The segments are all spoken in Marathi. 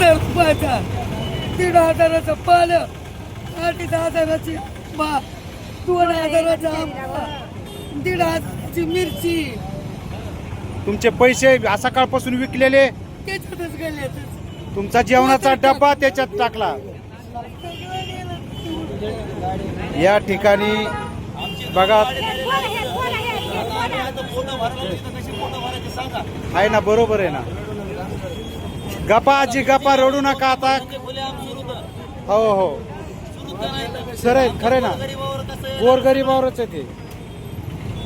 रुपयाचा, 1,500चं पालं, 8,000ची बा, 2,000चा आंबा, 1,500ची मिरची, तुमचे पैसे सकाळपासून विकलेले, त्याच्यातच गेले. तुमचा जेवणाचा डब्बा त्याच्यात टाकला. या ठिकाणी बघा आहे ना, बरोबर आहे ना. गप्पा आजी गप्पा, रडू नका आता. हो हो सर आहे, खरं ना, गोरगरिबावरच आहे ते.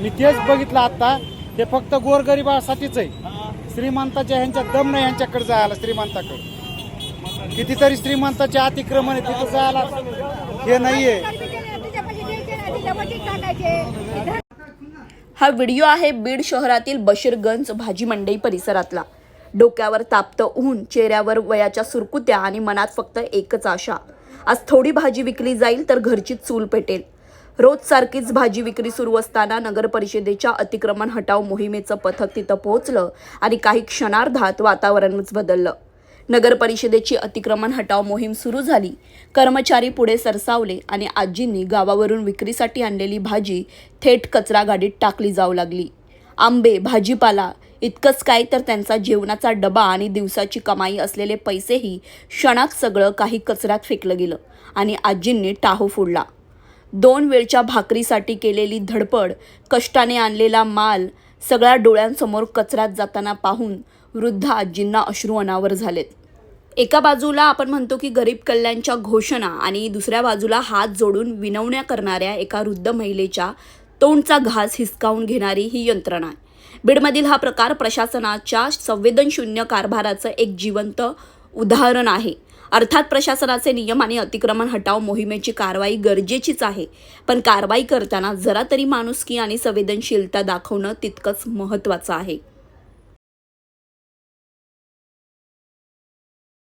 मी तेच बघितलं आता, ते फक्त गोरगरिबासाठीच आहे. श्रीमंताच्या ह्यांच्या दम नाही ह्यांच्याकडे जायला. श्रीमंताकडे कितीतरी श्रीमंताचे अतिक्रमण आहे, तिथं जायला हे नाहीये. हा व्हिडिओ आहे बीड शहरातील बशीरगंज भाजी मंडई परिसरातला. डोक्यावर तापतं ऊन, चेहऱ्यावर वयाच्या सुरकुत्या आणि मनात फक्त एकच आशा, आज थोडी भाजी विकली जाईल तर घरची चूल पेटेल. रोज सारखीच भाजी विक्री सुरू असताना नगर परिषदेच्या अतिक्रमण हटाव मोहिमेचं पथक तिथं पोहोचलं आणि काही क्षणार्धात वातावरणच बदललं. नगर परिषदेची अतिक्रमण हटाव मोहीम सुरू झाली. कर्मचारी पुढे सरसावले आणि आजींनी गावावरून विक्रीसाठी आणलेली भाजी थेट कचरा गाडीत टाकली जाऊ लागली. आंबे, भाजीपाला इतकंच काय तर त्यांचा जेवणाचा डबा आणि दिवसाची कमाई असलेले पैसेही क्षणात सगळं काही कचऱ्यात फेकलं गेलं आणि आजींनी टाहो फोडला. 2 वेळच्या भाकरीसाठी केलेली धडपड, कष्टाने आणलेला माल सगळ्या डोळ्यांसमोर कचऱ्यात जाताना पाहून वृद्ध आजींना अश्रू अनावर झालेत. एका बाजूला आपण म्हणतो की गरीब कल्याणच्या घोषणा आणि दुसऱ्या बाजूला हात जोडून विनवण्या करणाऱ्या एका वृद्ध महिलेच्या तोंडचा घास हिसकावून घेणारी ही यंत्रणा आहे. बीडमधील हा प्रकार प्रशासनाच्या संवेदनशून्य कारभाराचं एक जिवंत उदाहरण आहे. अर्थात प्रशासनाचे नियम आणि अतिक्रमण हटाव मोहिमेची कारवाई गरजेचीच आहे, पण कारवाई करताना जरा तरी माणुसकी आणि संवेदनशीलता दाखवणं तितकंच महत्त्वाचं आहे.